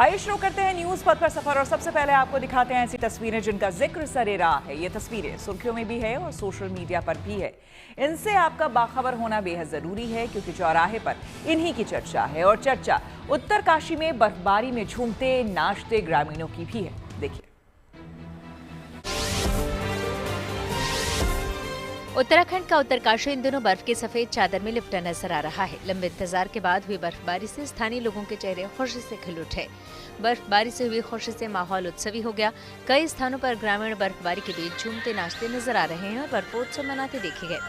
आइए शुरू करते हैं न्यूज पथ पर सफर और सबसे पहले आपको दिखाते हैं ऐसी तस्वीरें जिनका जिक्र सरेराह है। ये तस्वीरें सुर्खियों में भी है और सोशल मीडिया पर भी है। इनसे आपका बाखबर होना बेहद जरूरी है क्योंकि चौराहे पर इन्हीं की चर्चा है और चर्चा उत्तरकाशी में बर्फबारी में झूमते नाचते ग्रामीणों की भी है। देखिए। उत्तराखंड का उत्तरकाशी इन दिनों बर्फ की सफेद चादर में लिपटा नजर आ रहा है। लंबे इंतजार के बाद हुई बर्फबारी से स्थानीय लोगों के चेहरे खुशी से खिल उठे। बर्फबारी से हुई खुशी से माहौल उत्सवी हो गया। कई स्थानों पर ग्रामीण बर्फबारी के बीच झूमते नाचते नजर आ रहे हैं और बर्फोत्सव मनाते देखे गए।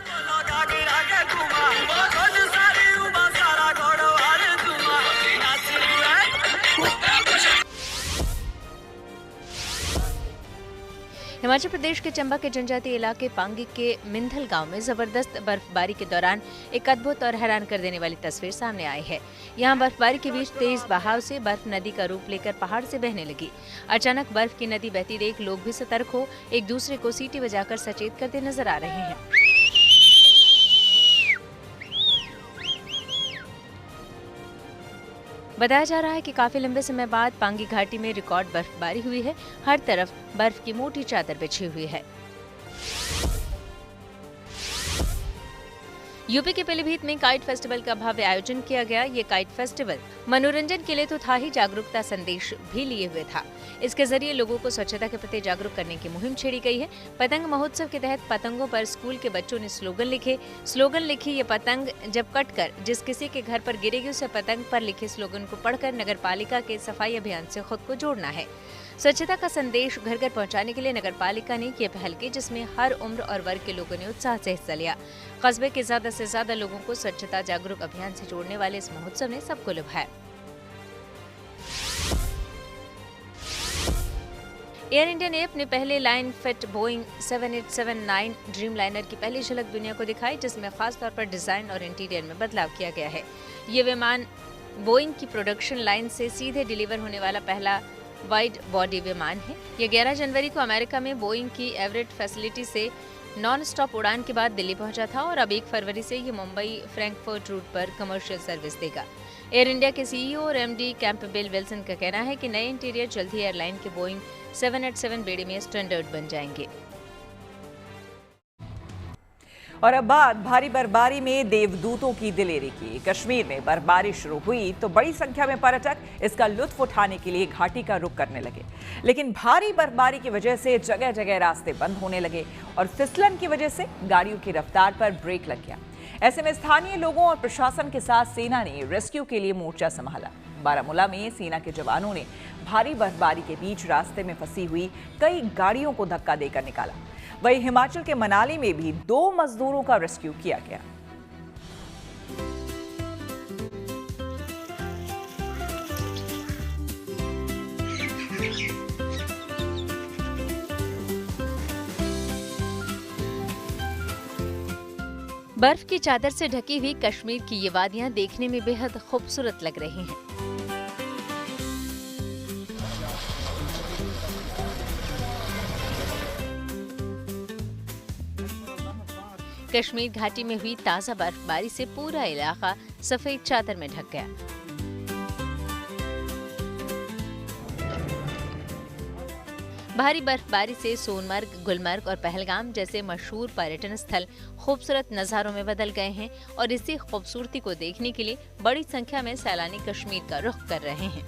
हिमाचल प्रदेश के चंबा के जनजातीय इलाके पांगी के मिंधल गांव में जबरदस्त बर्फबारी के दौरान एक अद्भुत और हैरान कर देने वाली तस्वीर सामने आई है। यहां बर्फबारी के बीच तेज बहाव से बर्फ नदी का रूप लेकर पहाड़ से बहने लगी। अचानक बर्फ की नदी बहती देख लोग भी सतर्क हो एक दूसरे को सीटी बजाकर सचेत करते नजर आ रहे हैं। बताया जा रहा है कि काफी लंबे समय बाद पांगी घाटी में रिकॉर्ड बर्फबारी हुई है। हर तरफ बर्फ की मोटी चादर बिछी हुई है। यूपी के पीलीभीत में काइट फेस्टिवल का भव्य आयोजन किया गया। ये काइट फेस्टिवल मनोरंजन के लिए तो था ही, जागरूकता संदेश भी लिए हुए था। इसके जरिए लोगों को स्वच्छता के प्रति जागरूक करने की मुहिम छेड़ी गई है। पतंग महोत्सव के तहत पतंगों पर स्कूल के बच्चों ने स्लोगन लिखी। ये पतंग जब कटकर जिस किसी के घर पर गिरेगी उसे पतंग पर लिखे स्लोगन को पढ़कर नगर पालिका के सफाई अभियान से खुद को जोड़ना है। स्वच्छता का संदेश घर घर पहुंचाने के लिए नगर पालिका ने ये पहल की, जिसमें हर उम्र और वर्ग के लोगों ने उत्साह से हिस्सा लिया। कस्बे के ज्यादा से ज्यादा लोगों को स्वच्छता जागरूक अभियान से जोड़ने वाले इस महोत्सव ने सबको लुभाया। एयर इंडिया ने अपने पहले line fit Boeing 7879 dream liner की पहली झलक दुनिया को दिखाई, जिसमें खास तौर पर डिजाइन और इंटीरियर में बदलाव किया गया है। ये विमान बोइंग की प्रोडक्शन लाइन से सीधे डिलीवर होने वाला पहला वाइड बॉडी विमान है। ये 11 जनवरी को अमेरिका में बोइंग की एवरेट फैसिलिटी से नॉन स्टॉप उड़ान के बाद दिल्ली पहुंचा था और अब 1 फरवरी से ये मुंबई फ्रैंकफर्ट रूट पर कमर्शियल सर्विस देगा। एयर इंडिया के सीईओ और एमडी कैंपबेल विल्सन का कहना है कि नए इंटीरियर जल्द ही एयरलाइन के बोइंग 787 बेड़े में स्टैंडर्ड बन जाएंगे। और अब बात भारी बर्फबारी में देवदूतों की दिलेरी की। कश्मीर में बर्फबारी शुरू हुई तो बड़ी संख्या में पर्यटक इसका लुत्फ उठाने के लिए घाटी का रुख करने लगे, लेकिन भारी बर्फबारी की वजह से जगह जगह रास्ते बंद होने लगे और फिसलन की वजह से गाड़ियों की रफ्तार पर ब्रेक लग गया। ऐसे में स्थानीय लोगों और प्रशासन के साथ सेना ने रेस्क्यू के लिए मोर्चा संभाला। बारामूला में सेना के जवानों ने भारी बर्फबारी के बीच रास्ते में फंसी हुई कई गाड़ियों को धक्का देकर निकाला। वहीं हिमाचल के मनाली में भी 2 मजदूरों का रेस्क्यू किया गया। बर्फ की चादर से ढकी हुई कश्मीर की ये वादियां देखने में बेहद खूबसूरत लग रही हैं। कश्मीर घाटी में हुई ताजा बर्फबारी से पूरा इलाका सफेद चादर में ढक गया। भारी बर्फबारी से सोनमर्ग, गुलमर्ग और पहलगाम जैसे मशहूर पर्यटन स्थल खूबसूरत नज़ारों में बदल गए हैं और इसी खूबसूरती को देखने के लिए बड़ी संख्या में सैलानी कश्मीर का रुख कर रहे हैं।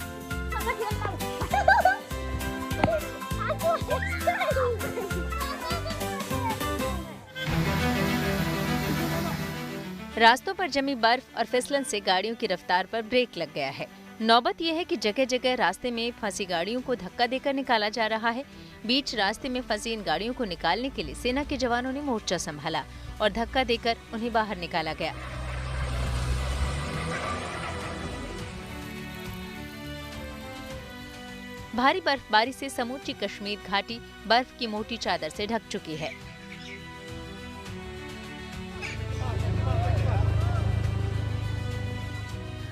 रास्तों पर जमी बर्फ और फिसलन से गाड़ियों की रफ्तार पर ब्रेक लग गया है। नौबत यह है कि जगह जगह रास्ते में फंसी गाड़ियों को धक्का देकर निकाला जा रहा है। बीच रास्ते में फंसी इन गाड़ियों को निकालने के लिए सेना के जवानों ने मोर्चा संभाला और धक्का देकर उन्हें बाहर निकाला गया। भारी बर्फबारी से समूची कश्मीर घाटी बर्फ की मोटी चादर से ढक चुकी है।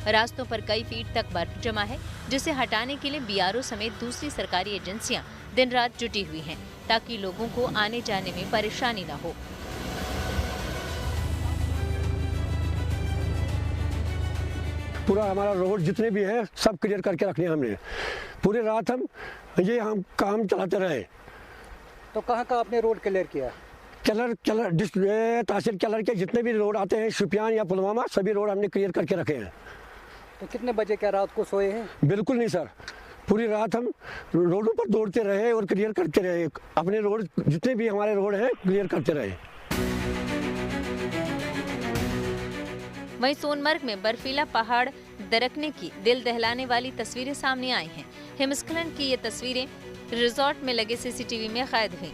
रास्तों पर कई फीट तक बर्फ जमा है, जिसे हटाने के लिए बीआरओ समेत दूसरी सरकारी एजेंसियां दिन रात जुटी हुई हैं, ताकि लोगों को आने जाने में परेशानी न हो। पूरा हमारा रोड जितने भी हैं सब क्लियर करके रखने हैं हमने। पूरी रात हम काम चलाते रहे। तो कहाँ कहाँ आपने रोड क्लियर किया? तहसील केलर के जितने भी रोड आते हैं शुपियान या पुलवामा, सभी रोड हमने क्लियर करके रखे हैं। तो कितने बजे क्या रात को सोए हैं? बिल्कुल नहीं सर, पूरी रात हम रोडों पर दौड़ते रहे और क्लियर करते रहे। अपने रोड जितने भी हमारे रोड हैं क्लियर करते रहे। वहीं सोनमर्ग में बर्फीला पहाड़ दरकने की दिल दहलाने वाली तस्वीरें सामने आई हैं। हिमस्खलन की ये तस्वीरें रिजॉर्ट में लगे सीसीटीवी में कैद हुई।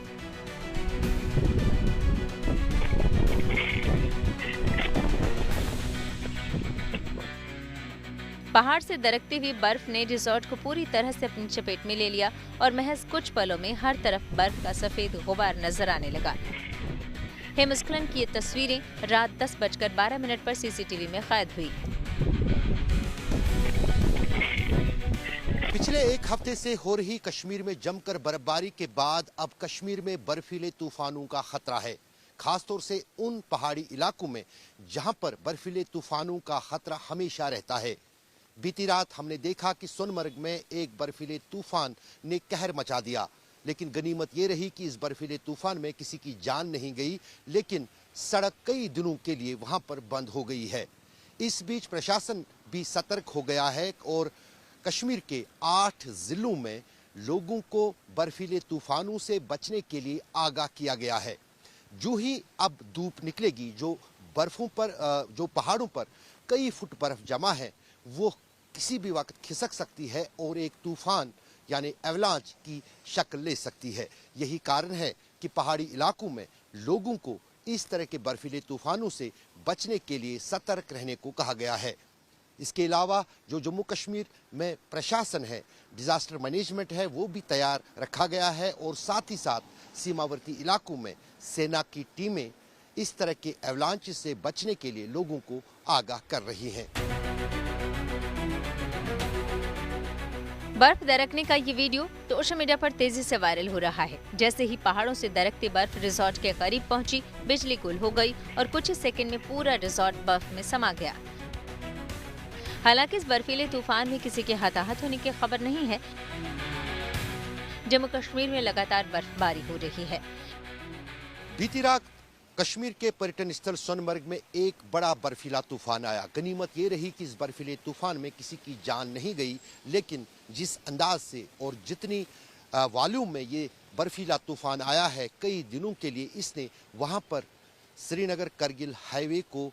पहाड़ से दरकती हुई बर्फ ने रिजॉर्ट को पूरी तरह से अपनी चपेट में ले लिया और महज कुछ पलों में हर तरफ बर्फ का सफेद गुबार नजर आने लगा। हिमस्खलन की ये तस्वीरें रात 10:12 पर सीसीटीवी में कैद हुई। पिछले एक हफ्ते से हो रही कश्मीर में जमकर बर्फबारी के बाद अब कश्मीर में बर्फीले तूफानों का खतरा है, खासतौर से उन पहाड़ी इलाकों में जहां पर बर्फीले तूफानों का खतरा हमेशा रहता है। बीती रात हमने देखा कि सोनमर्ग में एक बर्फीले तूफान ने कहर मचा दिया, लेकिन गनीमत ये रही कि इस बर्फीले तूफान में किसी की जान नहीं गई, लेकिन सड़क कई दिनों के लिए वहां पर बंद हो गई है। इस बीच प्रशासन भी सतर्क हो गया है और कश्मीर के 8 जिलों में लोगों को बर्फीले तूफानों से बचने के लिए आगाह किया गया है। जो ही अब धूप निकलेगी, जो पहाड़ों पर कई फुट बर्फ जमा है वो किसी भी वक्त खिसक सकती है और एक तूफान यानी एवलांच की शक्ल ले सकती है। यही कारण है कि पहाड़ी इलाकों में लोगों को इस तरह के बर्फीले तूफानों से बचने के लिए सतर्क रहने को कहा गया है। इसके अलावा जो जम्मू कश्मीर में प्रशासन है, डिजास्टर मैनेजमेंट है, वो भी तैयार रखा गया है और साथ ही साथ सीमावर्ती इलाकों में सेना की टीमें इस तरह के एवलांच से बचने के लिए लोगों को आगाह कर रही हैं। बर्फ दरकने का ये वीडियो सोशल मीडिया पर तेजी से वायरल हो रहा है। जैसे ही पहाड़ों से दरकती बर्फ रिजॉर्ट के करीब पहुंची, बिजली गुल हो गई और कुछ ही सेकंड में पूरा रिजॉर्ट बर्फ में समा गया। हालांकि इस बर्फीले तूफान में किसी के हताहत होने की खबर नहीं है। जम्मू कश्मीर में लगातार बर्फबारी हो रही है। बीती रात कश्मीर के पर्यटन स्थल सोनमर्ग में एक बड़ा बर्फीला तूफान आया। गनीमत ये रही कि इस बर्फीले तूफान में किसी की जान नहीं गई, लेकिन जिस अंदाज से और जितनी वॉल्यूम में ये बर्फीला तूफान आया है, कई दिनों के लिए इसने वहां पर श्रीनगर करगिल हाईवे को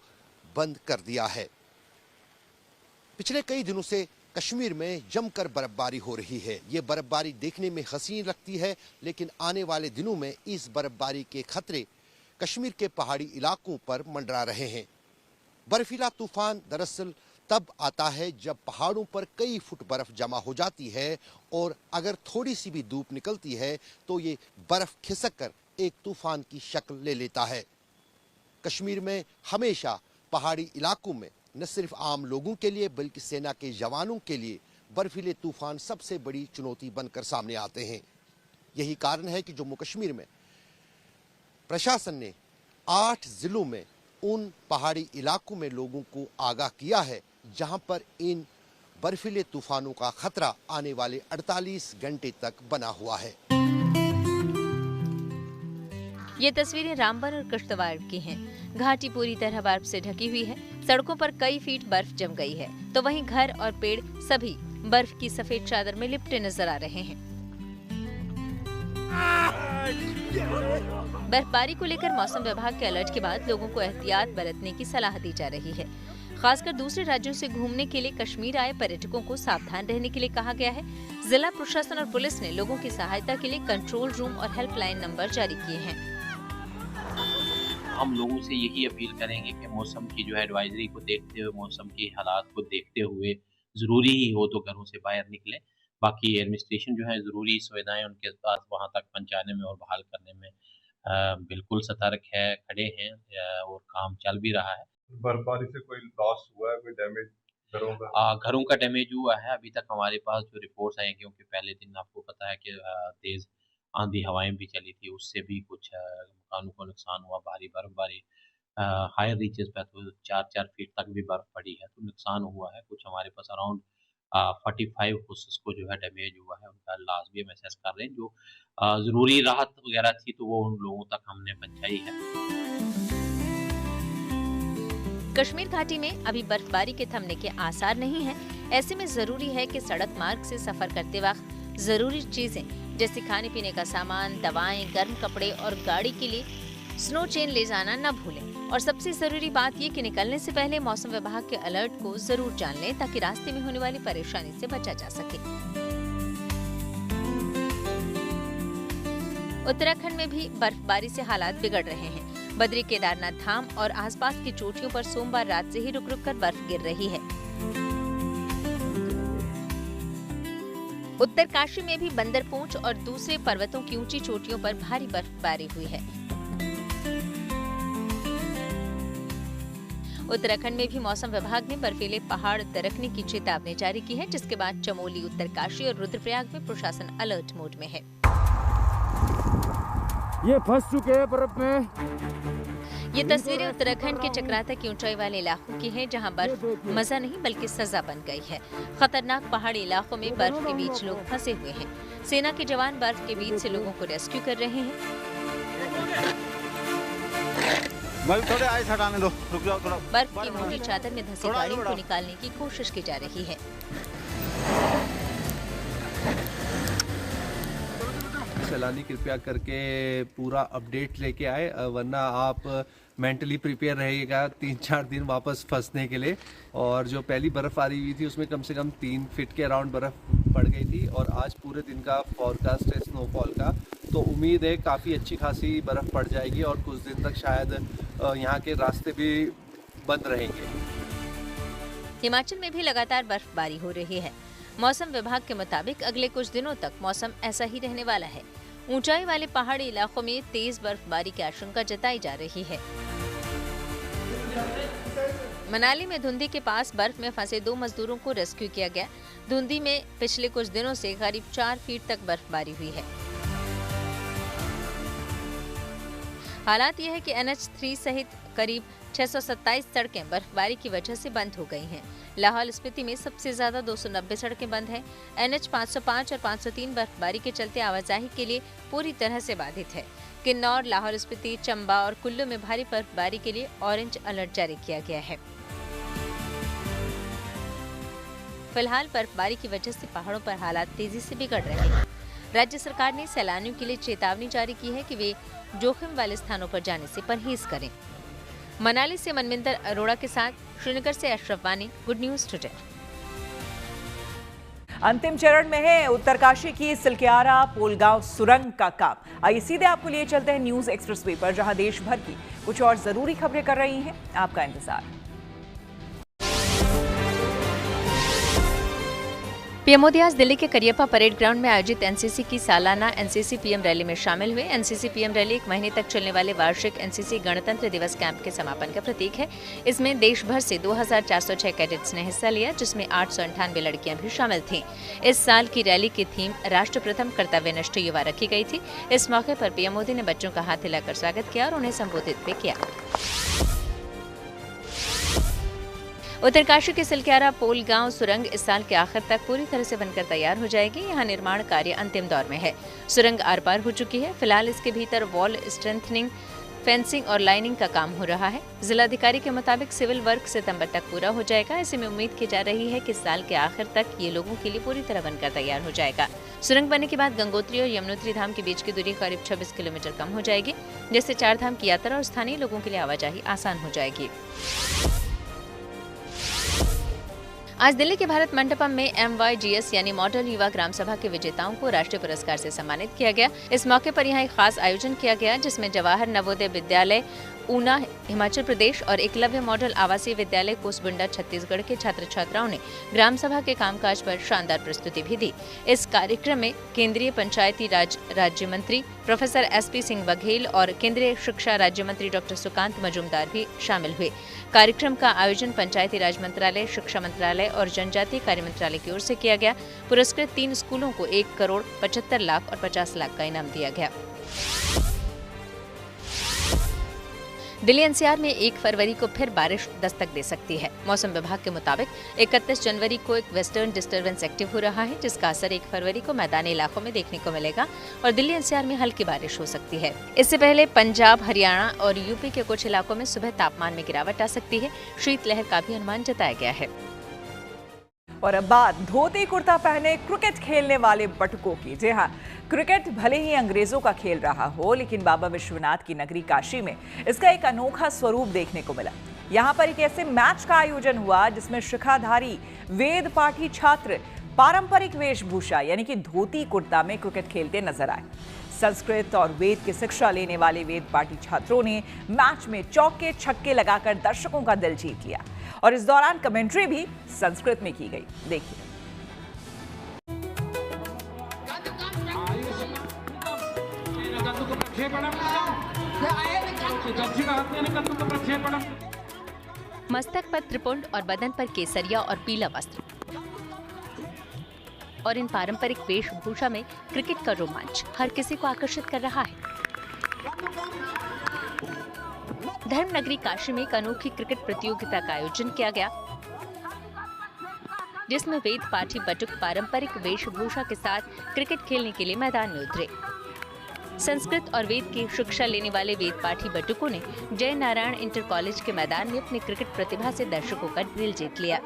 बंद कर दिया है। पिछले कई दिनों से कश्मीर में जमकर बर्फबारी हो रही है। ये बर्फबारी देखने में हसीन लगती है, लेकिन आने वाले दिनों में इस बर्फबारी के खतरे कश्मीर के पहाड़ी इलाकों पर मंडरा रहे हैं। बर्फीला तूफान दरअसल तब आता है जब पहाड़ों पर कई फुट बर्फ जमा हो जाती है और अगर थोड़ी सी भी धूप निकलती है तो ये बर्फ खिसक कर एक तूफान की शक्ल ले लेता है। कश्मीर में हमेशा पहाड़ी इलाकों में न सिर्फ आम लोगों के लिए बल्कि सेना के जवानों के लिए बर्फीले तूफान सबसे बड़ी चुनौती बनकर सामने आते हैं। यही कारण है कि जम्मू कश्मीर में प्रशासन ने 8 जिलों में उन पहाड़ी इलाकों में लोगों को आगाह किया है जहां पर इन बर्फीले तूफानों का खतरा आने वाले 48 घंटे तक बना हुआ है। ये तस्वीरें रामबन और किश्तवाड़ की हैं। घाटी पूरी तरह बर्फ से ढकी हुई है। सड़कों पर कई फीट बर्फ जम गई है, तो वहीं घर और पेड़ सभी बर्फ की सफेद चादर में लिपटे नजर आ रहे हैं। बर्फबारी को लेकर मौसम विभाग के अलर्ट के बाद लोगों को एहतियात बरतने की सलाह दी जा रही है। खासकर दूसरे राज्यों से घूमने के लिए कश्मीर आए पर्यटकों को सावधान रहने के लिए कहा गया है। जिला प्रशासन और पुलिस ने लोगों की सहायता के लिए कंट्रोल रूम और हेल्पलाइन नंबर जारी किए हैं। हम लोगों से यही अपील करेंगे कि मौसम की जो है एडवाइजरी को देखते हुए, मौसम के हालात को देखते हुए ज़रूरी ही हो तो घरों से बाहर निकलें। बाकी एडमिनिस्ट्रेशन जो है ज़रूरी सुविधाएं उनके पास वहां तक पहुंचाने में और बहाल करने में बिल्कुल सतर्क है, खड़े हैं और काम चल भी रहा है। बर्फबारी से कोई लॉस हुआ है, कोई डैमेज घरों का? घरों का डैमेज हुआ है। अभी तक हमारे पास जो रिपोर्ट्स आई हैं, क्योंकि पहले दिन आपको पता है कि तेज़ आंधी हवाएं भी चली थी, उससे भी कुछ मकानों को नुकसान हुआ, भारी बर्फबारी हायर रीचेस पे तो 4-4 फीट तक भी बर्फ पड़ी है, तो नुकसान हुआ है। कुछ हमारे पास अराउंड 45 हाउसेस को जो है डैमेज हुआ है, उनका लॉस भी हम असेस कर रहे हैं। जो ज़रूरी राहत वगैरह थी तो वो उन लोगों तक हमने पहुँचाई है। कश्मीर घाटी में अभी बर्फबारी के थमने के आसार नहीं हैं। ऐसे में जरूरी है कि सड़क मार्ग से सफर करते वक्त जरूरी चीजें जैसे खाने पीने का सामान, दवाएं, गर्म कपड़े और गाड़ी के लिए स्नो चेन ले जाना न भूलें। और सबसे जरूरी बात ये कि निकलने से पहले मौसम विभाग के अलर्ट को जरूर जान लें ताकि रास्ते में होने वाली परेशानी से बचा जा सके। उत्तराखंड में भी बर्फबारी से हालात बिगड़ रहे हैं। बद्री केदारनाथ धाम और आसपास की चोटियों पर सोमवार रात से ही रुक-रुक कर बर्फ गिर रही है। उत्तरकाशी में भी बंदरपूंछ और दूसरे पर्वतों की ऊंची चोटियों पर भारी बर्फबारी हुई है। उत्तराखंड में भी मौसम विभाग ने बर्फीले पहाड़ दरकने की चेतावनी जारी की है, जिसके बाद चमोली, उत्तरकाशी और रुद्रप्रयाग में प्रशासन अलर्ट मोड में है। ये फंस चुके हैं बर्फ में। ये तस्वीरें उत्तराखंड के चक्राता की ऊंचाई वाले इलाकों की हैं, जहां बर्फ मजा नहीं बल्कि सजा बन गई है। खतरनाक पहाड़ी इलाकों में बर्फ के बीच लोग फंसे हुए हैं। सेना के जवान बर्फ के बीच से लोगों को रेस्क्यू कर रहे हैं। थोड़े आइस हटाने दो, रुक जाओ थोड़ा। बर्फ की मोटी चादर में धंसी गाड़ियों को निकालने की कोशिश की जा रही है। सैलानी कृपया करके पूरा अपडेट लेके आए, वरना आप मेंटली प्रिपेयर रहिएगा 3-4 दिन वापस फंसने के लिए। और जो पहली बर्फबारी हुई थी उसमें कम से कम 3 फीट के अराउंड बर्फ पड़ गई थी और आज पूरे दिन का फॉरकास्ट है स्नोफॉल का, तो उम्मीद है काफ़ी अच्छी खासी बर्फ़ पड़ जाएगी और कुछ दिन तक शायद यहाँ के रास्ते भी बंद रहेंगे। हिमाचल में भी लगातार बर्फबारी हो रही है। मौसम विभाग के मुताबिक अगले कुछ दिनों तक मौसम ऐसा ही रहने वाला है। ऊंचाई वाले पहाड़ी इलाकों में तेज बर्फबारी की आशंका जताई जा रही है। मनाली में धुंधी के पास बर्फ में फंसे 2 मजदूरों को रेस्क्यू किया गया। धुंधी में पिछले कुछ दिनों से करीब 4 फीट तक बर्फबारी हुई है। हालात यह है कि NH3 सहित करीब 627 सड़कें बर्फबारी की वजह से बंद हो गई हैं। लाहौल स्पीति में सबसे ज्यादा 290 सड़कें बंद हैं। NH 505 और 503 बर्फबारी के चलते आवाजाही के लिए पूरी तरह से बाधित है। किन्नौर, लाहौल स्पीति, चंबा और कुल्लू में भारी बर्फबारी के लिए ऑरेंज अलर्ट जारी किया गया है। फिलहाल बर्फबारी की वजह से पहाड़ों पर हालात तेजी से बिगड़ रहे हैं। राज्य सरकार ने सैलानियों के लिए चेतावनी जारी की है कि वे जोखिम वाले स्थानों पर जाने से परहेज करें। मनाली से मनविंदर अरोड़ा के साथ श्रीनगर से अशरफ वानी, गुड न्यूज टुडे। अंतिम चरण में है उत्तरकाशी की सिलक्यारा पोलगांव सुरंग का काम। आइए सीधे आपको लिए चलते हैं न्यूज एक्सप्रेसवे पर, जहां देश भर की कुछ और जरूरी खबरें कर रही हैं आपका इंतजार। पीएम मोदी आज दिल्ली के करियप्पा परेड ग्राउंड में आयोजित एनसीसी की सालाना एनसीसी पीएम रैली में शामिल हुए। एनसीसी पीएम रैली 1 महीने तक चलने वाले वार्षिक एनसीसी गणतंत्र दिवस कैंप के समापन का प्रतीक है। इसमें देश भर से 2406 कैडेट्स ने हिस्सा लिया, जिसमें 898 लड़कियां भी शामिल थीं। इस साल की रैली की थीम राष्ट्र प्रथम कर्तव्यनिष्ठ युवा रखी गई थी। इस मौके पर पीएम मोदी ने बच्चों का हाथ हिलाकर स्वागत किया और उन्हें संबोधित भी किया। उत्तरकाशी के सिलक्यारा पोल गांव सुरंग इस साल के आखिर तक पूरी तरह से बनकर तैयार हो जाएगी। यहाँ निर्माण कार्य अंतिम दौर में है। सुरंग आर पार हो चुकी है। फिलहाल इसके भीतर वॉल स्ट्रेंथनिंग, फेंसिंग और लाइनिंग का काम हो रहा है। जिलाधिकारी के मुताबिक सिविल वर्क सितंबर तक पूरा हो जाएगा। ऐसे में उम्मीद की जा रही है कि साल के आखिर तक ये लोगों के लिए पूरी तरह बनकर तैयार हो जाएगा। सुरंग बनने के बाद गंगोत्री और यमुनोत्री धाम के बीच की दूरी करीब 26 किलोमीटर कम हो जाएगी, जिससे 4 धाम की यात्रा और स्थानीय लोगों के लिए आवाजाही आसान हो जाएगी। आज दिल्ली के भारत मंडपम में MYGS यानी मॉडल युवा ग्राम सभा के विजेताओं को राष्ट्रीय पुरस्कार से सम्मानित किया गया। इस मौके पर यहाँ एक खास आयोजन किया गया, जिसमें जवाहर नवोदय विद्यालय ऊना हिमाचल प्रदेश और एकलव्य मॉडल आवासीय विद्यालय कोसबुंडा छत्तीसगढ़ के छात्र छात्राओं ने ग्राम सभा के कामकाज पर शानदार प्रस्तुति भी दी। इस कार्यक्रम में केंद्रीय पंचायती राज राज्य मंत्री प्रोफेसर SP सिंह बघेल और केंद्रीय शिक्षा राज्य मंत्री डॉक्टर सुकांत मजूमदार भी शामिल हुए। कार्यक्रम का आयोजन पंचायती राज मंत्रालय, शिक्षा मंत्रालय और जनजातीय कार्य मंत्रालय की ओर से किया गया। पुरस्कृत 3 स्कूलों को 1 करोड़ 75 लाख और 50 लाख का इनाम दिया गया। दिल्ली एनसीआर में 1 फरवरी को फिर बारिश दस्तक दे सकती है। मौसम विभाग के मुताबिक 31 जनवरी को एक वेस्टर्न डिस्टर्बेंस एक्टिव हो रहा है, जिसका असर 1 फरवरी को मैदानी इलाकों में देखने को मिलेगा और दिल्ली एनसीआर में हल्की बारिश हो सकती है। इससे पहले पंजाब, हरियाणा और यूपी के कुछ इलाकों में सुबह तापमान में गिरावट आ सकती है। शीतलहर का भी अनुमान जताया गया है। और अब बात धोती कुर्ता पहने क्रिकेट खेलने वाले बटुकों की। जी हाँ, क्रिकेट भले ही अंग्रेजों का खेल रहा हो, लेकिन बाबा विश्वनाथ की नगरी काशी में इसका एक अनोखा स्वरूप देखने को मिला। यहाँ पर एक ऐसे मैच का आयोजन हुआ जिसमें शिखाधारी वेद पाठी छात्र पारंपरिक वेशभूषा यानी कि धोती कुर्ता में क्रिकेट खेलते नजर आए। संस्कृत और वेद की शिक्षा लेने वाले वेद पाठी छात्रों ने मैच में चौके छक्के लगाकर दर्शकों का दिल जीत लिया और इस दौरान कमेंट्री भी संस्कृत में की गई। देखिए। मस्तक पर त्रिपुंड और बदन पर केसरिया और पीला वस्त्र और इन पारंपरिक वेशभूषा में क्रिकेट का रोमांच हर किसी को आकर्षित कर रहा है। धर्म नगरी काशी में एक अनोखी क्रिकेट प्रतियोगिता का आयोजन किया गया, जिसमें वेद पाठी बटुक पारंपरिक वेशभूषा के साथ क्रिकेट खेलने के लिए मैदान में उतरे। संस्कृत और वेद की शिक्षा लेने वाले वेद पाठी बटुकों ने जय नारायण इंटर कॉलेज के मैदान में अपनी क्रिकेट प्रतिभा से दर्शकों का दिल जीत लिया।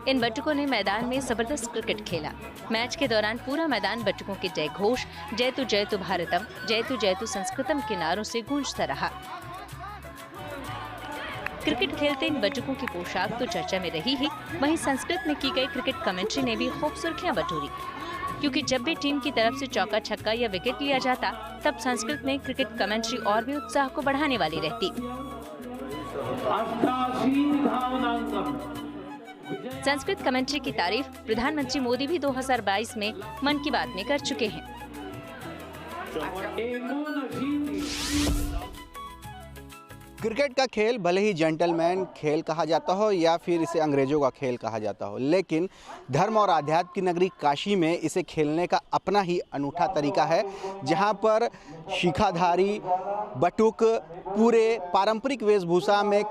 इन बटुकों ने मैदान में जबरदस्त क्रिकेट खेला। मैच के दौरान पूरा मैदान बटुकों के जय घोष, जयतु भारतम, जयतु संस्कृतम के नारों से गूंजता रहा। क्रिकेट खेलते इन बटुकों की पोशाक तो चर्चा में रही ही, वहीं संस्कृत में की गई क्रिकेट कमेंट्री ने भी खूब सुर्खियां बटोरी, क्योंकि जब भी टीम की तरफ से चौका छक्का या विकेट लिया जाता, तब संस्कृत में क्रिकेट कमेंट्री और भी उत्साह को बढ़ाने वाली रहती। संस्कृत कमेंट्री की तारीफ प्रधानमंत्री मोदी भी 2022 में मन की बात में कर चुके हैं। क्रिकेट का खेल भले ही जेंटलमैन खेल कहा जाता हो या फिर इसे अंग्रेजों का खेल कहा जाता हो, लेकिन धर्म और आध्यात्म की नगरी काशी में इसे खेलने का अपना ही अनूठा तरीका है, जहां पर शिखाधारी बटुक पूरे पारंपरिक वेशभूषा में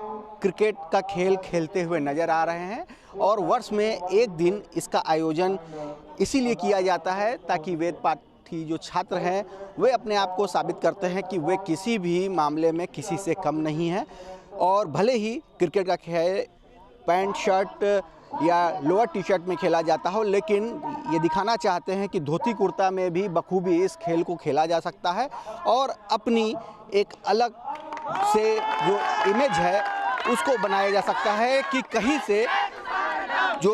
क्रिकेट का खेल खेलते हुए नजर आ रहे हैं। और वर्ष में एक दिन इसका आयोजन इसीलिए किया जाता है ताकि वेद पाठी जो छात्र हैं वे अपने आप को साबित करते हैं कि वे किसी भी मामले में किसी से कम नहीं हैं। और भले ही क्रिकेट का खेल पैंट शर्ट या लोअर टी शर्ट में खेला जाता हो, लेकिन ये दिखाना चाहते हैं कि धोती कुर्ता में भी बखूबी इस खेल को खेला जा सकता है और अपनी एक अलग से जो इमेज है उसको बनाया जा सकता है कि कहीं से जो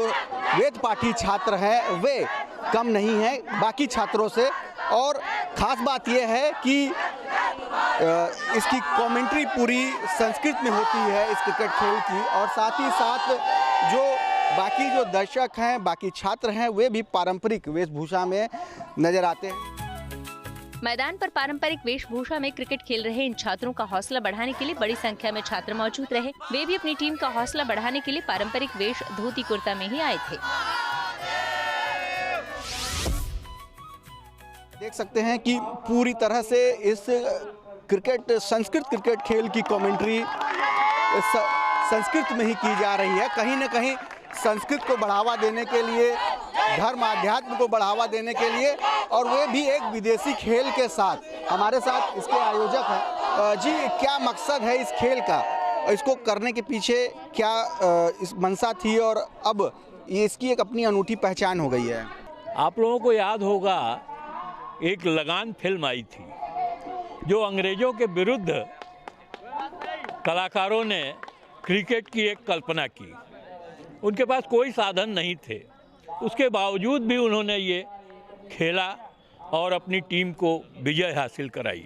वेद पाठी छात्र हैं वे कम नहीं हैं बाकी छात्रों से। और ख़ास बात यह है कि इसकी कमेंट्री पूरी संस्कृत में होती है इस क्रिकेट खेल की, और साथ ही साथ जो बाकी जो दर्शक हैं, बाकी छात्र हैं, वे भी पारंपरिक वेशभूषा में नजर आते हैं। मैदान पर पारंपरिक वेशभूषा में क्रिकेट खेल रहे इन छात्रों का हौसला बढ़ाने के लिए बड़ी संख्या में छात्र मौजूद रहे। वे भी अपनी टीम का हौसला बढ़ाने के लिए पारंपरिक वेश धोती कुर्ता में ही आए थे। देख सकते हैं कि पूरी तरह से इस क्रिकेट संस्कृत क्रिकेट खेल की कमेंट्री संस्कृत में ही की जा रही है। कहीं न कहीं संस्कृत को बढ़ावा देने के लिए, धर्म अध्यात्म को बढ़ावा देने के लिए, और वे भी एक विदेशी खेल के साथ। हमारे साथ इसके आयोजक हैं। जी, क्या मकसद है इस खेल का? इसको करने के पीछे क्या इस मंशा थी और अब ये इसकी एक अपनी अनूठी पहचान हो गई है? आप लोगों को याद होगा एक लगान फिल्म आई थी जो अंग्रेजों के विरुद्ध कलाकारों ने क्रिकेट की एक कल्पना की। उनके पास कोई साधन नहीं थे, उसके बावजूद भी उन्होंने ये खेला और अपनी टीम को विजय हासिल कराई।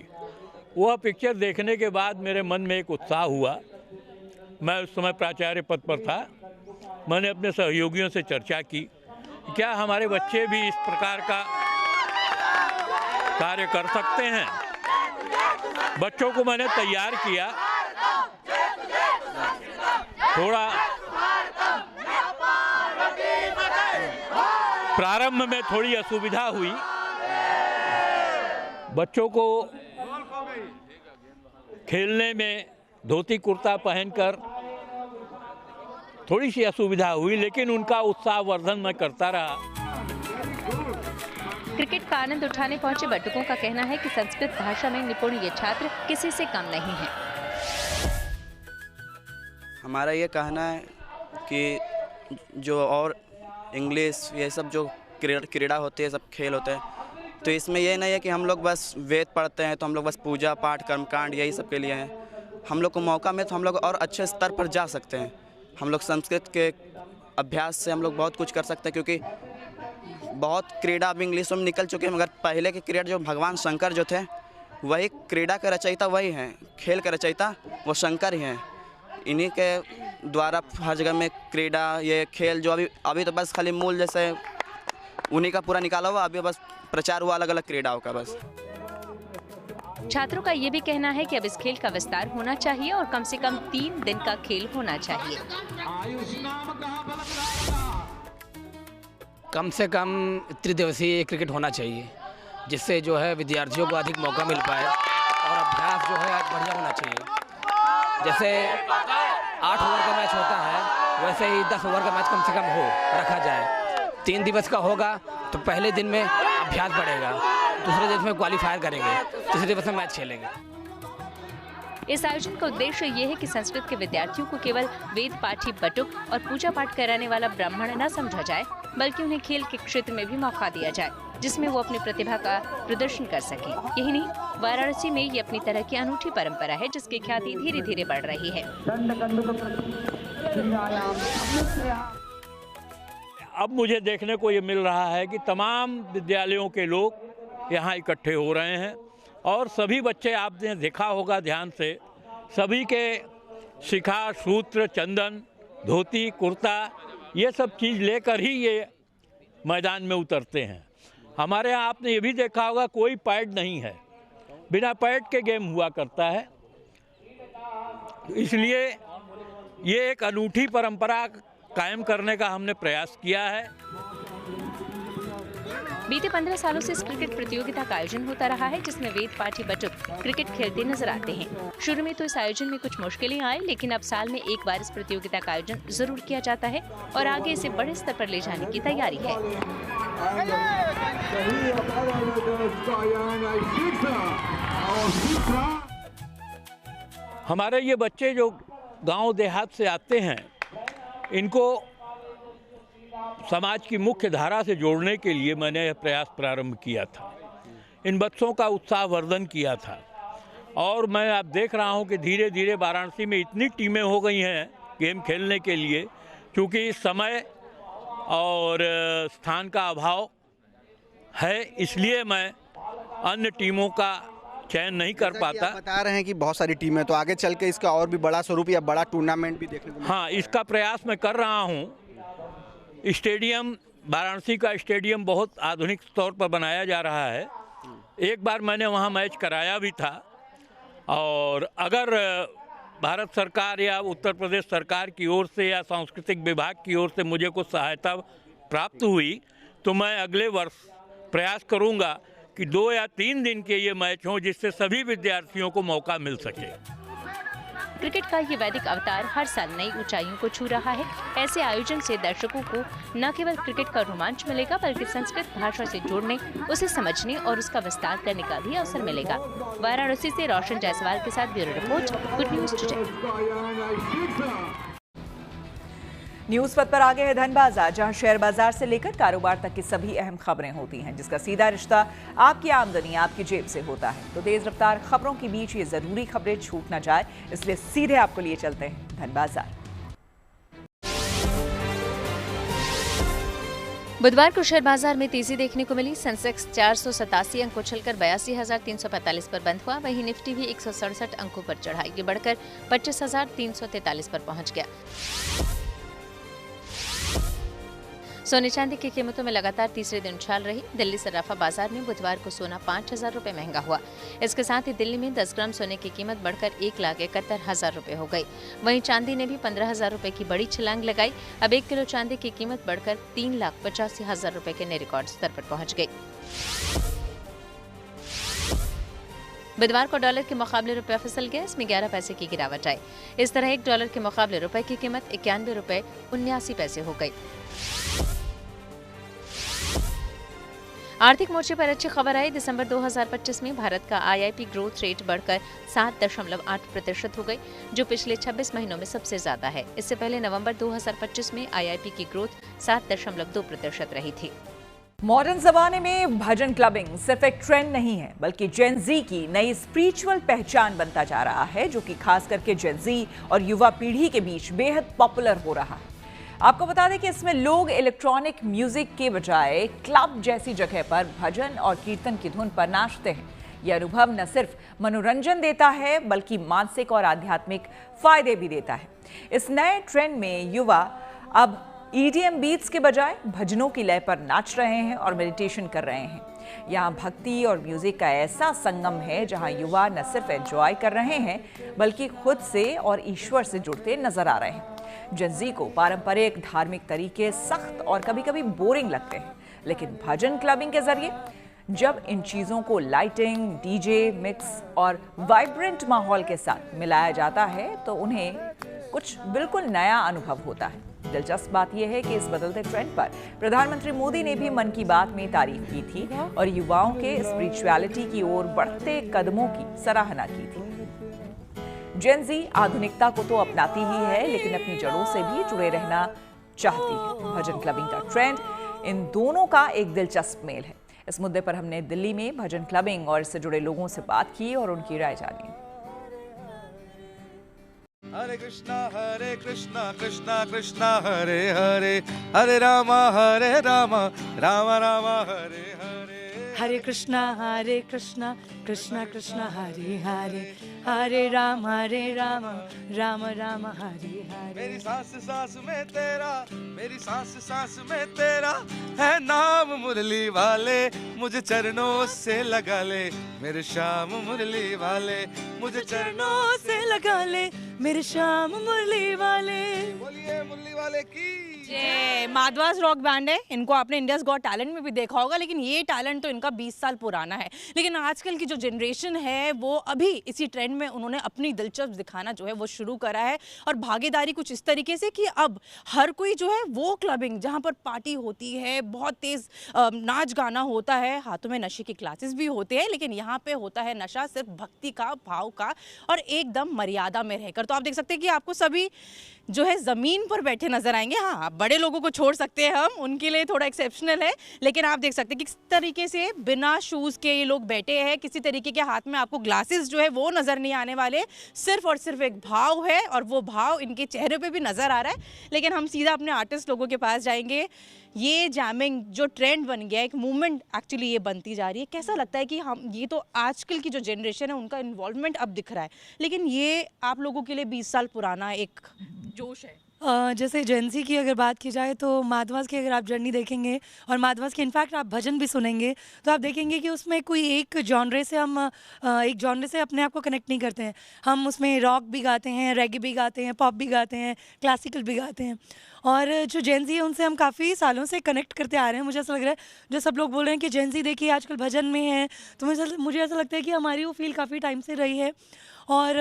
वह पिक्चर देखने के बाद मेरे मन में एक उत्साह हुआ। मैं उस समय प्राचार्य पद पर था। मैंने अपने सहयोगियों से चर्चा की, क्या हमारे बच्चे भी इस प्रकार का कार्य कर सकते हैं। बच्चों को मैंने तैयार किया। थोड़ा प्रारंभ में थोड़ी असुविधा हुई, बच्चों को खेलने में धोती कुर्ता पहनकर थोड़ी सी असुविधा हुई, लेकिन उनका उत्साहवर्धन मैं करता रहा। क्रिकेट का आनंद उठाने पहुंचे बटुकों का कहना है कि संस्कृत भाषा में निपुण ये छात्र किसी से कम नहीं है। हमारा ये कहना है कि जो और इंग्लिश ये सब जो क्रीड़ा होती है, सब खेल होते हैं, तो इसमें ये नहीं है कि हम लोग बस वेद पढ़ते हैं तो हम लोग बस पूजा पाठ कर्मकांड यही सब के लिए हैं। हम लोग को मौका में तो हम लोग और अच्छे स्तर पर जा सकते हैं। हम लोग संस्कृत के अभ्यास से हम लोग बहुत कुछ कर सकते हैं, क्योंकि बहुत क्रीड़ा अब इंग्लिशों में निकल चुके हैं, मगर पहले के क्रीड़ा जो भगवान शंकर जो थे वही क्रीड़ा के रचयिता वही हैं, खेल के रचयिता वो शंकर ही हैं। इन्हीं के द्वारा हर जगह में क्रीड़ा ये खेल जो अभी तो बस खाली मूल जैसे उन्हीं का पूरा निकाला हुआ, अभी बस प्रचार हुआ अलग अलग क्रीड़ाओं का बस। छात्रों का ये भी कहना है कि अब इस खेल का विस्तार होना चाहिए और कम से कम 3 दिन का खेल होना चाहिए। कम से कम त्रिदिवसीय क्रिकेट होना चाहिए, जिससे जो है विद्यार्थियों को अधिक मौका मिल पाए और अभ्यास जो है बढ़िया होना चाहिए। जैसे 8 ओवर का मैच होता है, वैसे ही 10 ओवर का मैच कम से कम रखा जाए। 3 दिवस का होगा तो पहले दिन में अभ्यास बढ़ेगा, दूसरे दिन में क्वालिफायर करेंगे, तीसरे दिवस में मैच खेलेंगे। इस आयोजन का उद्देश्य ये है कि संस्कृत के विद्यार्थियों को केवल वेद पाठी बटुक और पूजा पाठ कराने वाला ब्राह्मण न समझा जाए, बल्कि उन्हें खेल के क्षेत्र में भी मौका दिया जाए, जिसमें वो अपनी प्रतिभा का प्रदर्शन कर सके। यही नहीं, वाराणसी में ये अपनी तरह की अनूठी परंपरा है, जिसकी ख्याति धीरे धीरे बढ़ रही है। अब मुझे देखने को ये मिल रहा है कि तमाम विद्यालयों के लोग यहाँ इकट्ठे हो रहे हैं और सभी बच्चे, आपने देखा होगा ध्यान से, सभी के शिखा, सूत्र, चंदन, धोती, कुर्ता ये सब चीज़ लेकर ही ये मैदान में उतरते हैं। हमारे यहाँ आपने ये भी देखा होगा कोई पैड नहीं है, बिना पैड के गेम हुआ करता है। इसलिए ये एक अनूठी परंपरा कायम करने का हमने प्रयास किया है। बीते 15 सालों से इस क्रिकेट प्रतियोगिता का आयोजन होता रहा है, जिसमें वेद पाठी बटुक क्रिकेट खेलते नजर आते हैं। शुरू में तो इस आयोजन में कुछ मुश्किलें आई, लेकिन अब साल में एक बार इस प्रतियोगिता का आयोजन जरूर किया जाता है और आगे इसे बड़े स्तर पर ले जाने की तैयारी है। हमारे ये बच्चे जो गांव देहात से आते हैं, इनको समाज की मुख्य धारा से जोड़ने के लिए मैंने यह प्रयास प्रारंभ किया था। इन बच्चों का उत्साहवर्धन किया था और मैं अब देख रहा हूं कि धीरे धीरे वाराणसी में इतनी टीमें हो गई हैं गेम खेलने के लिए, क्योंकि समय और स्थान का अभाव है, इसलिए मैं अन्य टीमों का चयन नहीं कर पाता। आप बता रहे हैं कि बहुत सारी टीमें, तो आगे चल के इसका और भी बड़ा स्वरूप या बड़ा टूर्नामेंट भी देखने को हाँ, इसका प्रयास मैं कर रहा हूँ। स्टेडियम, वाराणसी का स्टेडियम बहुत आधुनिक तौर पर बनाया जा रहा है। एक बार मैंने वहाँ मैच कराया भी था और अगर भारत सरकार या उत्तर प्रदेश सरकार की ओर से या सांस्कृतिक विभाग की ओर से मुझे कुछ सहायता प्राप्त हुई तो मैं अगले वर्ष प्रयास करूँगा कि 2 या 3 दिन के ये मैच हों, जिससे सभी विद्यार्थियों को मौका मिल सके। क्रिकेट का ये वैदिक अवतार हर साल नई ऊंचाइयों को छू रहा है। ऐसे आयोजन से दर्शकों को न केवल क्रिकेट का रोमांच मिलेगा, बल्कि संस्कृत भाषा से जुड़ने, उसे समझने और उसका विस्तार करने का भी अवसर मिलेगा। वाराणसी से रोशन जायसवाल के साथ bureau report, good news today. News पथ पर आगे है धन बाजार, जहां शेयर बाजार से लेकर कारोबार तक की सभी अहम खबरें होती हैं, जिसका सीधा रिश्ता आपकी आमदनी, आपकी जेब से होता है। तो तेज रफ्तार खबरों के बीच ये जरूरी खबरें छूट ना जाए, इसलिए सीधे आपको लिए चलते हैं धन बाजार। बुधवार को शेयर बाजार में तेजी देखने को मिली। सेंसेक्स 487 अंक उछलकर 82,345 पर बंद हुआ। वहीं निफ्टी भी 167 अंकों पर चढ़ा, ये बढ़कर 25,343 पर पहुंच गया। सोने चांदी की कीमतों में लगातार तीसरे दिन उछाल रही। दिल्ली सराफा बाजार में बुधवार को सोना 5,000 रुपए महंगा हुआ। इसके साथ ही दिल्ली में 10 ग्राम सोने की कीमत बढ़कर 1,71,000 रुपए हो गई। वहीं चांदी ने भी 15,000 रुपए की बड़ी छलांग लगाई। अब 1 किलो चांदी की कीमत बढ़कर 3,85,000 रुपए के नए रिकॉर्ड स्तर पर पहुंच गई। बुधवार को डॉलर के मुकाबले रुपया फिसल गया, इसमें 11 पैसे की गिरावट आई। इस तरह $1 के मुकाबले रुपए की कीमत 91 रुपए 79 पैसे हो गई। आर्थिक मोर्चे पर अच्छी खबर आई। दिसंबर 2025 में भारत का IIP ग्रोथ रेट बढ़कर 7.8% हो गई, जो पिछले 26 महीनों में सबसे ज्यादा है। इससे पहले नवंबर 2025 में IIP की ग्रोथ 7.2% रही थी। मॉडर्न जमाने में भजन क्लबिंग सिर्फ एक ट्रेंड नहीं है, बल्कि जेन ज़ी की नई स्पिरिचुअल पहचान बनता जा रहा है, जो कि खास करके जेन ज़ी और युवा पीढ़ी के बीच बेहद पॉपुलर हो रहा है। आपको बता दें कि इसमें लोग इलेक्ट्रॉनिक म्यूजिक के बजाय क्लब जैसी जगह पर भजन और कीर्तन की धुन पर नाचते हैं। यह अनुभव न सिर्फ मनोरंजन देता है, बल्कि मानसिक और आध्यात्मिक फायदे भी देता है। इस नए ट्रेंड में युवा अब EDM बीट्स के बजाय भजनों की लय पर नाच रहे हैं और मेडिटेशन कर रहे हैं। यहाँ भक्ति और म्यूजिक का ऐसा संगम है जहाँ युवा न सिर्फ एंजॉय कर रहे हैं, बल्कि खुद से और ईश्वर से जुड़ते नजर आ रहे हैं। जेन ज़ी को पारंपरिक धार्मिक तरीके सख्त और कभी-कभी बोरिंग लगते हैं, लेकिन भजन क्लबिंग के जरिए जब इन चीज़ों को लाइटिंग, डीजे मिक्स और वाइब्रेंट माहौल के साथ मिलाया जाता है तो उन्हें कुछ बिल्कुल नया अनुभव होता है। दिलचस्प बात यह है कि इस बदलते ट्रेंड पर प्रधानमंत्री मोदी ने भी मन की बात में तारीफ की थी और युवाओं के स्पिरिचुअलिटी की ओर बढ़ते कदमों की सराहना की थी। जेन ज़ी आधुनिकता को तो अपनाती ही है, लेकिन अपनी जड़ों से भी जुड़े रहना चाहती है। भजन क्लबिंग का ट्रेंड इन दोनों का एक दिलचस्प मेल है। इस मुद्दे पर हमने दिल्ली में भजन क्लबिंग और इससे जुड़े लोगों से बात की और उनकी राय जानी। हरे कृष्णा कृष्णा कृष्णा हरे हरे, हरे रामा राम राम हरे हरे। हरे कृष्णा कृष्णा कृष्णा हरे हरे, हरे राम राम राम हरे हरे। मेरी सांस में तेरा, मेरी सांस में तेरा है नाम मुरली वाले, मुझे चरणों से लगा ले मेरे श्याम मुरली वाले, मुझे चरणों से लगा ले मेरे श्याम मुरली वाले। बोलिए मुरली वाले की जय। माधवास रॉक बैंड है, इनको आपने इंडियाज गॉट टैलेंट में भी देखा होगा, लेकिन ये टैलेंट तो इनका 20 साल पुराना है। लेकिन आजकल की जो जनरेशन है वो अभी इसी ट्रेंड में उन्होंने अपनी दिलचस्प दिखाना जो है वो शुरू करा है और भागीदारी कुछ इस तरीके से कि अब हर कोई जो है वो क्लबिंग जहाँ पर पार्टी होती है, बहुत तेज नाच गाना होता है, हाथों में नशे के क्लासेस भी होते हैं, लेकिन यहाँ पे होता है नशा सिर्फ भक्ति का, भाव का और एकदम मर्यादा में रहकर। तो आप देख सकते हैं कि आपको सभी जो है ज़मीन पर बैठे नजर आएंगे। हाँ, बड़े लोगों को छोड़ सकते हैं हम, उनके लिए थोड़ा एक्सेप्शनल है, लेकिन आप देख सकते हैं कि किस तरीके से बिना शूज़ के ये लोग बैठे हैं। किसी तरीके के हाथ में आपको ग्लासेस जो है वो नज़र नहीं आने वाले, सिर्फ और सिर्फ एक भाव है और वो भाव इनके चेहरे पे भी नज़र आ रहा है। लेकिन हम सीधा अपने आर्टिस्ट लोगों के पास जाएंगे। ये जैमिंग जो ट्रेंड बन गया, एक मूवमेंट एक्चुअली ये बनती जा रही है, कैसा लगता है कि हम ये तो आजकल की जो जनरेशन है उनका इन्वॉल्वमेंट अब दिख रहा है, लेकिन ये आप लोगों के लिए 20 साल पुराना एक जोश है। जैसे जेन ज़ी की अगर बात की जाए तो माधवास की अगर आप जर्नी देखेंगे और माधवास के इनफैक्ट आप भजन भी सुनेंगे तो आप देखेंगे कि उसमें कोई एक जॉनरे से हम एक जॉनरे से अपने आप को कनेक्ट नहीं करते हैं। हम उसमें रॉक भी गाते हैं, रेगे भी गाते हैं, पॉप भी गाते हैं, क्लासिकल भी गाते हैं। और जो जेन ज़ी है उनसे हम काफ़ी सालों से कनेक्ट करते आ रहे हैं। मुझे ऐसा लग रहा है जो सब लोग बोल रहे हैं कि जेन ज़ी देखिए आजकल भजन में है, तो मुझे ऐसा लगता है कि हमारी वो फील काफ़ी टाइम से रही है। और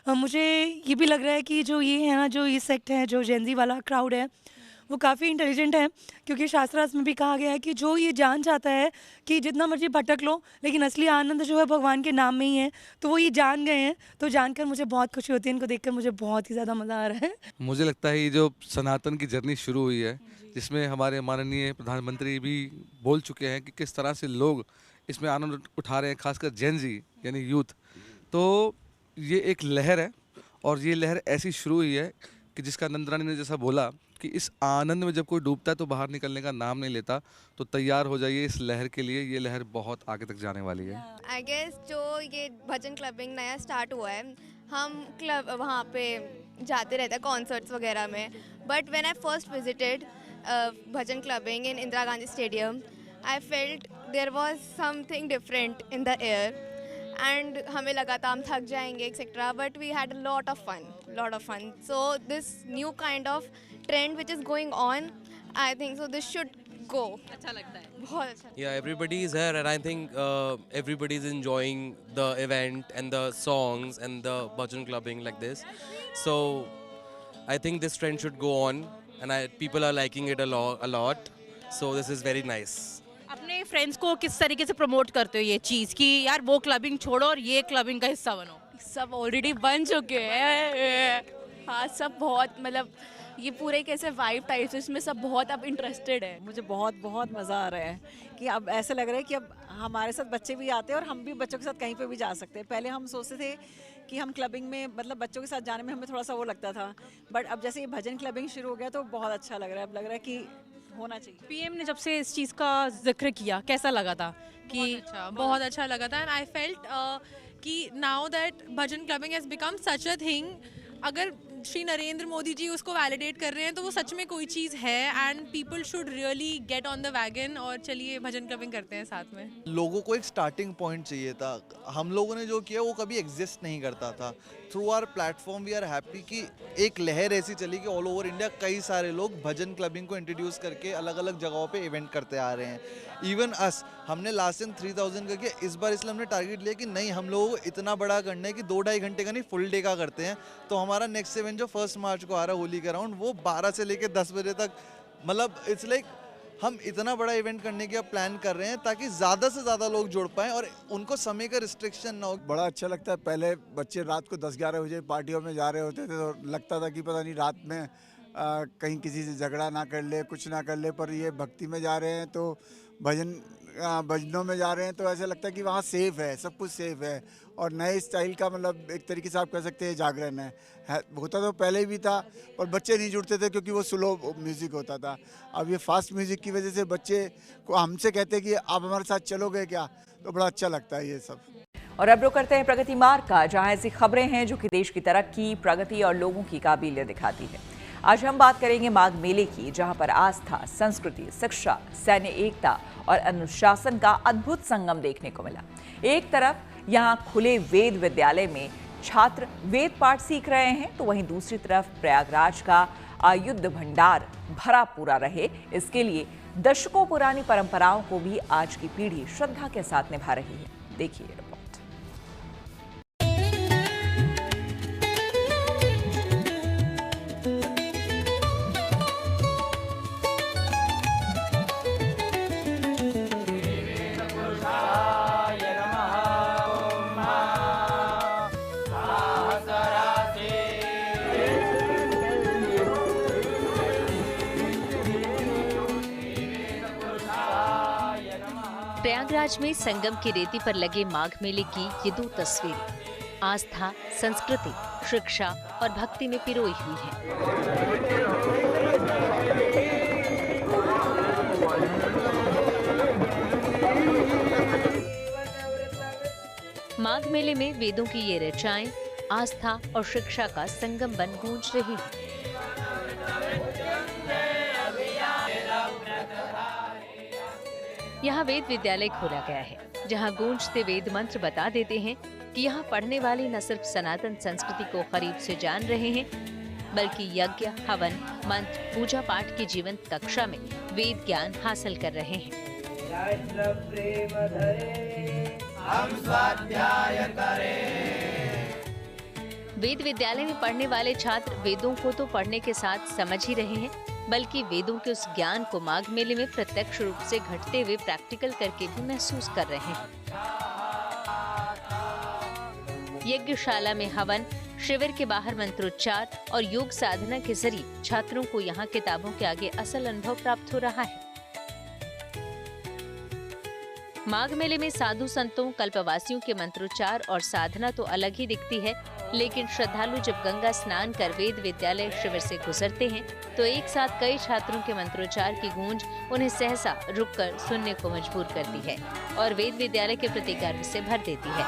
मुझे ये भी लग रहा है कि जो ये है ना, जो ये सेक्ट है, जो जेन ज़ी वाला क्राउड है, वो काफ़ी इंटेलिजेंट है, क्योंकि शास्त्रार्थ में भी कहा गया है कि जो ये जान चाहता है कि जितना मर्जी भटक लो लेकिन असली आनंद जो है भगवान के नाम में ही है, तो वो ये जान गए हैं। तो जानकर मुझे बहुत खुशी होती है, इनको देखकर मुझे बहुत ही ज़्यादा मज़ा आ रहा है। मुझे लगता है ये जो सनातन की जर्नी शुरू हुई है, जिसमें हमारे माननीय प्रधानमंत्री भी बोल चुके हैं कि किस तरह से लोग इसमें आनंद उठा रहे हैं, खासकर जेन ज़ी यानी यूथ। तो ये एक लहर है और ये लहर ऐसी शुरू हुई है कि जिसका नंदरानी ने जैसा बोला कि इस आनंद में जब कोई डूबता है तो बाहर निकलने का नाम नहीं लेता। तो तैयार हो जाइए इस लहर के लिए, ये लहर बहुत आगे तक जाने वाली है। आई गेस जो ये भजन क्लबिंग नया स्टार्ट हुआ है, हम क्लब वहाँ पे जाते रहते हैं कॉन्सर्ट्स वगैरह में, but when I first visited bhajan clubbing in Indira Gandhi stadium, I felt there was something different in the air and हमें लगा था हम थक जाएंगे etcetera, but we had a lot of fun. So this new kind of trend which is going on, I think so this should सबको अच्छा लगता है, बहुत अच्छा। Yeah, everybody is here, and I think everybody is enjoying the event and the songs and the bhajan clubbing like this. So I think this trend should go on, and people are liking it a lot. So this is very nice. अपने friends को किस तरीके से promote करते हो ये चीज़ कि यार वो क्लबिंग छोड़ो और ये क्लबिंग का हिस्सा बनो? सब ऑलरेडी बन चुके हैं। हाँ, सब बहुत मतलब ये पूरे कैसे वाइब टाइप से इसमें सब बहुत अब इंटरेस्टेड है। मुझे बहुत बहुत मज़ा आ रहा है कि अब ऐसे लग रहा है कि अब हमारे साथ बच्चे भी आते हैं और हम भी बच्चों के साथ कहीं पे भी जा सकते हैं। पहले हम सोचते थे कि हम क्लबिंग में मतलब बच्चों के साथ जाने में हमें थोड़ा सा वो लगता था, बट अब जैसे ये भजन क्लबिंग शुरू हो गया तो बहुत अच्छा लग रहा है। अब लग रहा है कि होना चाहिए। पीएम ने जब से इस चीज़ का जिक्र किया कैसा लगा था? कि बहुत अच्छा लगा था, एंड आई फेल्ट कि now that bhajan clubbing has become such a thing, अगर श्री नरेंद्र मोदी जी उसको वैलिडेट कर रहे हैं तो वो सच में कोई चीज़ है, and people should really get on the wagon और चलिए भजन क्लबिंग करते हैं साथ में। लोगों को एक स्टार्टिंग पॉइंट चाहिए था। हम लोगों ने जो किया वो कभी एग्जिस्ट नहीं करता था। Through our platform we are happy कि एक लहर ऐसी चली कि ऑल ओवर इंडिया कई सारे लोग भजन क्लबिंग को इंट्रोड्यूस करके अलग अलग जगहों पे इवेंट करते आ रहे हैं। इवन अस, हमने लास्ट टाइम 3000 का किया, इस बार इसलिए हमने टारगेट लिया कि नहीं, हम लोगों को इतना बड़ा करना है कि 2-2.5 घंटे का नहीं, फुल डे का करते हैं। तो हमारा नेक्स्ट इवेंट जो 1 मार्च को आ रहा है होली का राउंड, वो 12 से लेकर 10 बजे तक, मतलब इट्स लाइक हम इतना बड़ा इवेंट करने की अब प्लान कर रहे हैं ताकि ज़्यादा से ज़्यादा लोग जुड़ पाएँ और उनको समय का रिस्ट्रिक्शन ना हो। बड़ा अच्छा लगता है। पहले बच्चे रात को 10-11 बजे पार्टियों में जा रहे होते थे तो लगता था कि पता नहीं रात में कहीं किसी से झगड़ा ना कर ले, कुछ ना कर ले, पर ये भक्ति में जा रहे हैं तो भजनों में जा रहे हैं तो ऐसा लगता है कि वहाँ सेफ है, सब कुछ सेफ है। और नए स्टाइल का मतलब एक तरीके से आप कह सकते हैं जागरण है। होता तो पहले भी था पर बच्चे नहीं जुड़ते थे क्योंकि वो स्लो म्यूज़िक होता था। अब ये फास्ट म्यूज़िक की वजह से बच्चे को हमसे कहते हैं कि आप हमारे साथ चलोगे क्या, तो बड़ा अच्छा लगता है ये सब। और अब रुक करते हैं प्रगति मार्ग का, जहां ऐसी खबरें हैं जो कि देश की तरक्की, प्रगति और लोगों की काबिलियत दिखाती है। आज हम बात करेंगे माघ मेले की, जहां पर आस्था, संस्कृति, शिक्षा, सैन्य एकता और अनुशासन का अद्भुत संगम देखने को मिला। एक तरफ यहां खुले वेद विद्यालय में छात्र वेद पाठ सीख रहे हैं, तो वहीं दूसरी तरफ प्रयागराज का आयुध भंडार भरा पूरा रहे, इसके लिए दशकों पुरानी परंपराओं को भी आज की पीढ़ी श्रद्धा के साथ निभा रही है। देखिए रिपोर्ट। प्रयागराज में संगम की रेती पर लगे माघ मेले की ये 2 तस्वीरें आस्था, संस्कृति, शिक्षा और भक्ति में पिरोई हुई हैं। माघ मेले में वेदों की ये ऋचाएं आस्था और शिक्षा का संगम बन गूंज रही हैं। यहाँ वेद विद्यालय खोला गया है, जहाँ गूंजते वेद मंत्र बता देते हैं कि यहाँ पढ़ने वाले न सिर्फ सनातन संस्कृति को करीब से जान रहे हैं, बल्कि यज्ञ, हवन, मंत्र, पूजा पाठ की जीवंत कक्षा में वेद ज्ञान हासिल कर रहे हैं। वेद विद्यालय में पढ़ने वाले छात्र वेदों को तो पढ़ने के साथ समझ ही रहे हैं, बल्कि वेदों के उस ज्ञान को माघ मेले में प्रत्यक्ष रूप से घटते हुए प्रैक्टिकल करके भी महसूस कर रहे हैं। यज्ञशाला में हवन, शिविर के बाहर मंत्रोच्चार और योग साधना के जरिए छात्रों को यहाँ किताबों के आगे असल अनुभव प्राप्त हो रहा है। माघ मेले में साधु संतों, कल्पवासियों के मंत्रोच्चार और साधना तो अलग ही दिखती है, लेकिन श्रद्धालु जब गंगा स्नान कर वेद विद्यालय शिविर से गुजरते हैं तो एक साथ कई छात्रों के मंत्रोच्चार की गूंज उन्हें सहसा रुककर सुनने को मजबूर करती है और वेद विद्यालय के प्रति गर्व से भर देती है।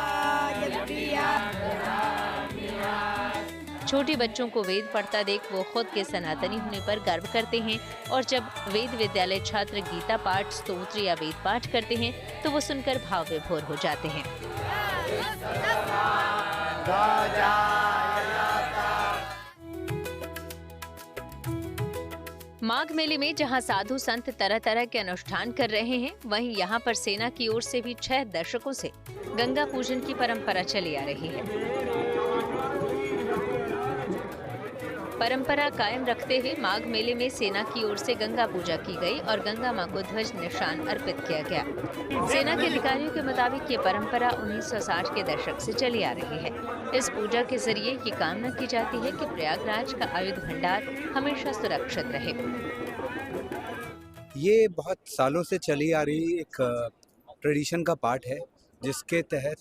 छोटे बच्चों को वेद पढ़ता देख वो खुद के सनातनी होने पर गर्व करते हैं और जब वेद विद्यालय छात्र गीता पाठ, स्तोत्र या वेद पाठ करते हैं तो वो सुनकर भाव विभोर हो जाते हैं। माघ मेले में जहां साधु संत तरह तरह के अनुष्ठान कर रहे हैं, वहीं यहां पर सेना की ओर से भी 6 दशकों से गंगा पूजन की परंपरा चली आ रही है। परंपरा कायम रखते हुए माघ मेले में सेना की ओर से गंगा पूजा की गई और गंगा मां को ध्वज निशान अर्पित किया गया। सेना के अधिकारियों के मुताबिक ये परंपरा 1960 के दशक से चली आ रही है। इस पूजा के जरिए ये कामना की जाती है कि प्रयागराज का आयुध भंडार हमेशा सुरक्षित रहे। ये बहुत सालों से चली आ रही एक ट्रेडिशन का पार्ट है, जिसके तहत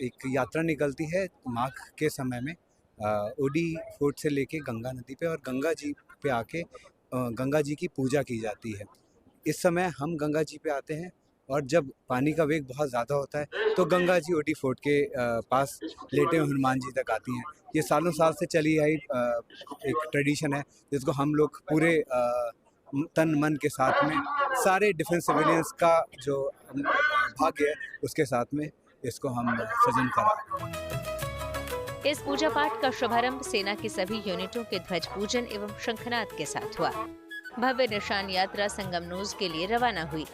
एक यात्रा निकलती है माघ के समय में ओडी फोर्ट से लेके गंगा नदी पे, और गंगा जी पे आके गंगा जी की पूजा की जाती है। इस समय हम गंगा जी पे आते हैं और जब पानी का वेग बहुत ज़्यादा होता है तो गंगा जी ओडी फोर्ट के पास लेटे हुए हनुमान जी तक आती हैं। ये सालों साल से चली आई एक ट्रेडिशन है, जिसको हम लोग पूरे तन मन के साथ में, सारे डिफेंस सिविलियंस का जो भाग्य है उसके साथ में इसको हम सजन करा। इस पूजा पाठ का शुभारंभ सेना की सभी यूनिटों के ध्वज पूजन एवं शंखनाद के साथ हुआ। भव्य निशान यात्रा संगमनोज के लिए रवाना हुई,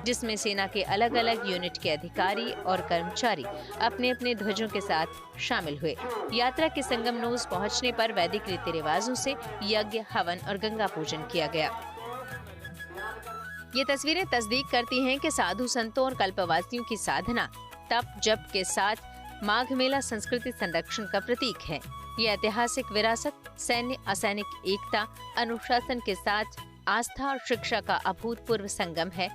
जिसमें सेना के अलग अलग यूनिट के अधिकारी और कर्मचारी अपने अपने ध्वजों के साथ शामिल हुए। यात्रा के संगमनोज पहुंचने पर वैदिक रीति रिवाजों से यज्ञ, हवन और गंगा पूजन किया गया। ये तस्वीरें तस्दीक करती हैं कि साधु संतों और कल्पवासियों की साधना, तप, जप के साथ माघ मेला संस्कृति संरक्षण का प्रतीक है। ये ऐतिहासिक विरासत सैन्य असैनिक एकता, अनुशासन के साथ आस्था और शिक्षा का अभूतपूर्व संगम है,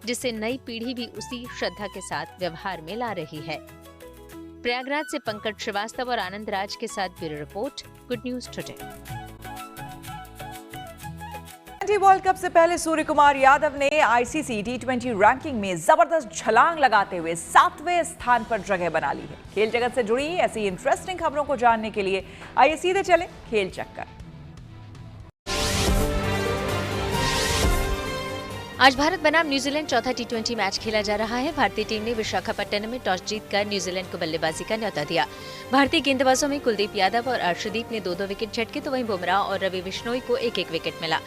जिसे नई पीढ़ी भी उसी श्रद्धा के साथ व्यवहार में ला रही है। प्रयागराज से पंकज श्रीवास्तव और आनंद राज के साथ bureau report, good news today. World cup से पहले सूर्य कुमार यादव ने आईसीसी T20 रैंकिंग में जबरदस्त छलांग लगाते हुए 7वें स्थान पर जगह बना ली है। खेल जगत से जुड़ी ऐसी इंटरेस्टिंग खबरों को जानने के लिए आइए सीधे चले खेल चक्कर। आज भारत बनाम न्यूजीलैंड चौथा T20 मैच खेला जा रहा है। भारतीय टीम ने विशाखापट्टनम में टॉस जीतकर न्यूजीलैंड को बल्लेबाजी का न्योता दिया। भारतीय गेंदबाजों में कुलदीप यादव और अर्शदीप ने 2-2 विकेट झटके, तो वहीं बुमराह और रवि बिश्नोई को 1-1 विकेट मिला।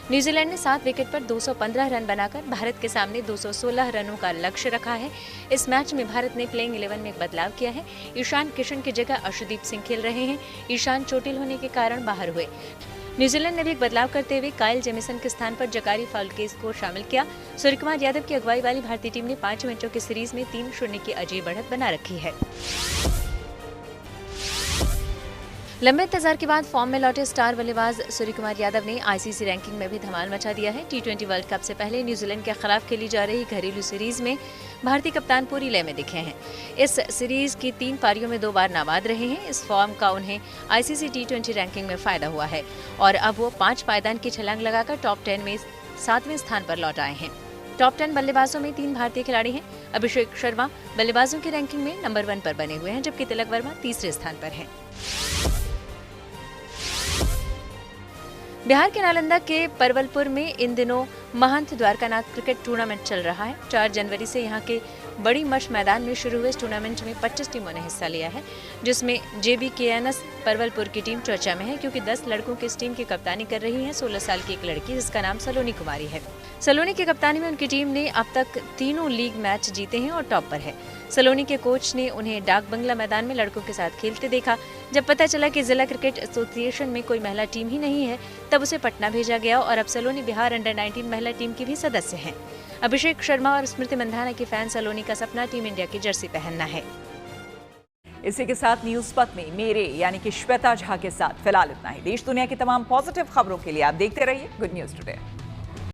न्यूजीलैंड ने 7 विकेट पर 215 रन बनाकर भारत के सामने 216 रनों का लक्ष्य रखा है। इस मैच में भारत ने प्लेइंग 11 में एक बदलाव किया है। ईशान किशन की जगह अर्शदीप सिंह खेल रहे हैं। ईशान चोटिल होने के कारण बाहर हुए। न्यूजीलैंड ने भी एक बदलाव करते हुए काइल जेमिसन के स्थान पर जकारी फाल्केस को शामिल किया। सूर्य कुमार यादव की अगुवाई वाली भारतीय टीम ने 5 मैचों की सीरीज में 3-0 की अजय बढ़त बना रखी है। लंबे इंतजार के बाद फॉर्म में लौटे स्टार बल्लेबाज सूर्य कुमार यादव ने आईसीसी रैंकिंग में भी धमाल मचा दिया है। T20 वर्ल्ड कप से पहले न्यूजीलैंड के खिलाफ खेली जा रही घरेलू सीरीज में भारतीय कप्तान पूरी लय में दिखे हैं। इस सीरीज की 3 पारियों में 2 बार नाबाद रहे हैं। इस फॉर्म का उन्हें आईसीसी T20 रैंकिंग में फायदा हुआ है और अब वो 5 पायदान की छलांग लगाकर टॉप 10 में 7वें स्थान पर लौट आए हैं। टॉप 10 बल्लेबाजों में 3 भारतीय खिलाड़ी हैं। अभिषेक शर्मा बल्लेबाजों की रैंकिंग में नंबर 1 पर बने हुए हैं, जबकि तिलक वर्मा तीसरे स्थान पर हैं। बिहार के नालंदा के परवलपुर में इन दिनों महंत द्वारकानाथ क्रिकेट टूर्नामेंट चल रहा है। 4 जनवरी से यहाँ के बड़ी मश मैदान में शुरू हुए इस टूर्नामेंट में 25 टीमों ने हिस्सा लिया है, जिसमें JBKNS परवलपुर की टीम चर्चा में है, क्योंकि 10 लड़कों की इस टीम की कप्तानी कर रही है 16 साल की एक लड़की, जिसका नाम सलोनी कुमारी है। सलोनी की कप्तानी में उनकी टीम ने अब तक 3 लीग मैच जीते हैं और टॉप पर है। सलोनी के कोच ने उन्हें डाक बंगला मैदान में लड़कों के साथ खेलते देखा। जब पता चला कि जिला क्रिकेट एसोसिएशन में कोई महिला टीम ही नहीं है, तब उसे पटना भेजा गया और अब सलोनी बिहार अंडर 19 महिला टीम की भी सदस्य हैं। अभिषेक शर्मा और स्मृति मंधाना के फैन सलोनी का सपना टीम इंडिया की जर्सी पहनना है। इसी के साथ न्यूज़ पथ में मेरे यानी कि श्वेता झा के साथ फिलहाल इतना ही। देश दुनिया की तमाम पॉजिटिव खबरों के लिए आप देखते रहिए गुड न्यूज टुडे।